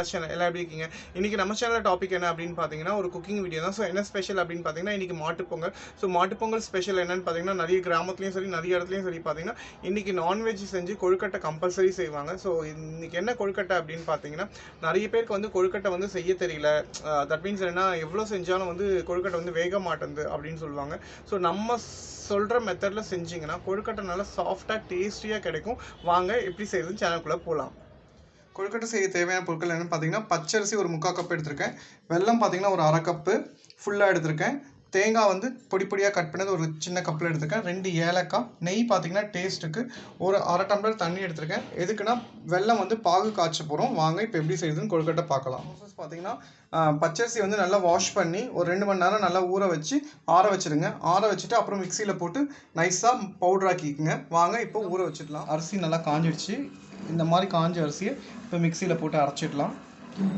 Vilas channel எல்லாம் எப்படி இருக்கீங்க? இன்னைக்கு நம்ம சேனல் டாபிக் என்ன அப்படின்னு பார்த்தீங்கன்னா ஒரு குக்கிங் வீடியோ தான். ஸோ என்ன ஸ்பெஷல் அப்படின்னு பார்த்தீங்கன்னா இன்னைக்கு மாட்டுப்பொங்கல். ஸோ மாட்டுப்பொங்கல் ஸ்பெஷல் என்னன்னு பார்த்தீங்கன்னா நிறைய கிராமத்துலையும் சரி நிறைய இடத்துலையும் சரி பார்த்தீங்கன்னா இன்னைக்கு நான்வெஜ் செஞ்சு கொழுக்கட்டை கம்பல்சரி செய்வாங்க. ஸோ இன்னைக்கு என்ன கொழுக்கட்டை அப்படின்னு பார்த்தீங்கன்னா நிறைய பேருக்கு வந்து கொழுக்கட்டை வந்து செய்ய தெரியல. தட் மீன்ஸ் என்ன எவ்வளோ செஞ்சாலும் வந்து கொழுக்கட்டை வந்து வேக மாட்டேங்குது அப்படின்னு சொல்லுவாங்க. ஸோ நம்ம சொல்கிற மெத்தடில் செஞ்சிங்கன்னா கொழுக்கட்டை நல்லா சாஃப்டாக டேஸ்டியாக கிடைக்கும். வாங்க எப்படி செய்யுதுன்னு சேனலுக்குள்ளே போகலாம். கொழுக்கட்டை செய்ய தேவையான பொருட்கள் என்னென்னு பார்த்தீங்கன்னா பச்சரிசி ஒரு 3/4 கப் எடுத்திருக்கேன். வெல்லம் பார்த்தீங்கன்னா ஒரு 1/2 கப்பு ஃபுல்லாக எடுத்திருக்கேன். தேங்காய் வந்து பொடி பொடியாக கட் பண்ணது ஒரு சின்ன கப்பில் எடுத்திருக்கேன். 2 ஏலக்காய், நெய் பார்த்தீங்கன்னா டேஸ்ட்டுக்கு ஒரு 1/2 டம்ளர் தண்ணி எடுத்திருக்கேன். எதுக்குன்னா வெல்லம் வந்து பாகு காய்ச்ச போகிறோம். வாங்க இப்போ எப்படி செய்யுதுன்னு கொழுக்கட்டை பார்க்கலாம். ப்ராசஸ் பார்த்தீங்கன்னா பச்சரிசி வந்து நல்லா வாஷ் பண்ணி ஒரு 2 மணி நேரம் நல்லா ஊற வச்சு ஆற வச்சுருங்க. ஆற வச்சுட்டு அப்புறம் மிக்சியில் போட்டு நைஸாக பவுடராக்கிக்குங்க. வாங்க இப்போ ஊற வச்சுக்கலாம். அரிசி நல்லா காஞ்சிடுச்சு. இந்த மாதிரி காஞ்ச அரிசியை இப்போ மிக்சியில் போட்டு அரைச்சிடலாம்.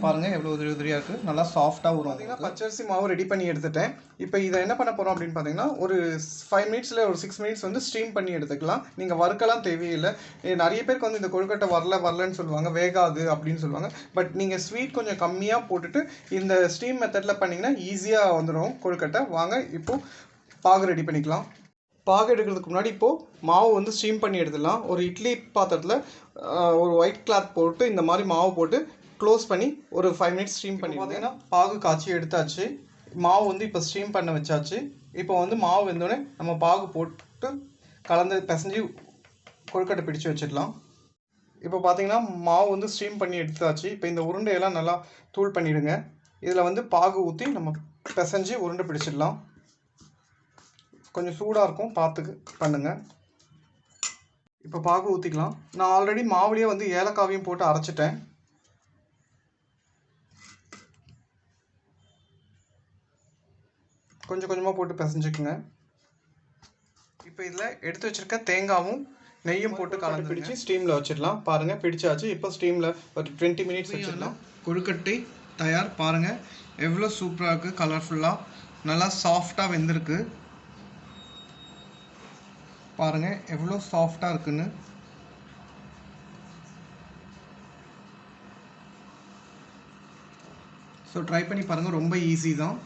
பாருங்கள் எவ்வளோ உதிரியாக இருக்குது, நல்லா சாஃப்டாக வரும். பார்த்தீங்கன்னா பச்சரிசி மாவு ரெடி பண்ணி எடுத்துட்டேன். இப்போ இதை என்ன பண்ண போகிறோம் அப்படின்னு பார்த்தீங்கன்னா ஒரு 5 மினிட்ஸில் ஒரு 6 மினிட்ஸ் வந்து ஸ்டீம் பண்ணி எடுத்துக்கலாம். நீங்கள் வறுக்கலாம் தேவையில்லை. நிறைய பேருக்கு வந்து இந்த கொழுக்கட்டை வரலன்னு சொல்லுவாங்க, வேகாது அப்படின்னு சொல்லுவாங்க. பட் நீங்கள் ஸ்வீட் கொஞ்சம் கம்மியாக போட்டுட்டு இந்த ஸ்டீம் மெத்தடில் பண்ணிங்கன்னா ஈஸியாக வந்துடும் கொழுக்கட்டை. வாங்க இப்போது பாகு ரெடி பண்ணிக்கலாம். பாகு எடுக்கிறதுக்கு முன்னாடி இப்போது மாவு வந்து ஸ்டீம் பண்ணி எடுத்துடலாம். ஒரு இட்லி பாத்திரத்தில் ஒரு ஒயிட் கிளாத் போட்டு இந்த மாதிரி மாவு போட்டு க்ளோஸ் பண்ணி ஒரு 5 மினிட்ஸ் ஸ்டீம் பண்ணி பார்த்தீங்கன்னா பாகு காய்ச்சி எடுத்தாச்சு. மாவு வந்து இப்போ ஸ்டீம் பண்ண வச்சாச்சு. இப்போ வந்து மாவு வெந்தோடனே நம்ம பாகு போட்டு கலந்து பிசைஞ்சு கொழுக்கட்டை பிடிச்சி வச்சிடலாம். இப்போ பார்த்தீங்கன்னா மாவு வந்து ஸ்டீம் பண்ணி எடுத்தாச்சு. இப்போ இந்த உருண்டையெல்லாம் நல்லா தூள் பண்ணிவிடுங்க. இதில் வந்து பாகு ஊற்றி நம்ம பிசைஞ்சு உருண்டை பிடிச்சிடலாம். கொஞ்சம் சூடாக இருக்கும், பார்த்து பண்ணுங்கள். இப்போ பாகு ஊற்றிக்கலாம். நான் ஆல்ரெடி மாவுலேயே வந்து ஏலக்காவையும் போட்டு அரைச்சிட்டேன். கொஞ்சம் கொஞ்சமாக போட்டு பிசைஞ்சுக்குங்க. இப்போ இதில் எடுத்து வச்சுருக்க தேங்காயும் நெய்யும் போட்டு கலந்து பிடிச்சி ஸ்டீமில் வச்சிடலாம். பாருங்கள் பிடிச்சாச்சு. இப்போ ஸ்டீமில் ஒரு 20 மினிட்ஸ் வச்சிடலாம். கொழுக்கட்டை தயார். பாருங்கள் எவ்வளோ சூப்பராக இருக்குது, கலர்ஃபுல்லாக நல்லா சாஃப்டாக வெந்திருக்கு. பாருங்கள் எவ்வளோ சாஃப்டாக இருக்குன்னு. ஸோ ட்ரை பண்ணி பாருங்கள், ரொம்ப ஈஸி தான்.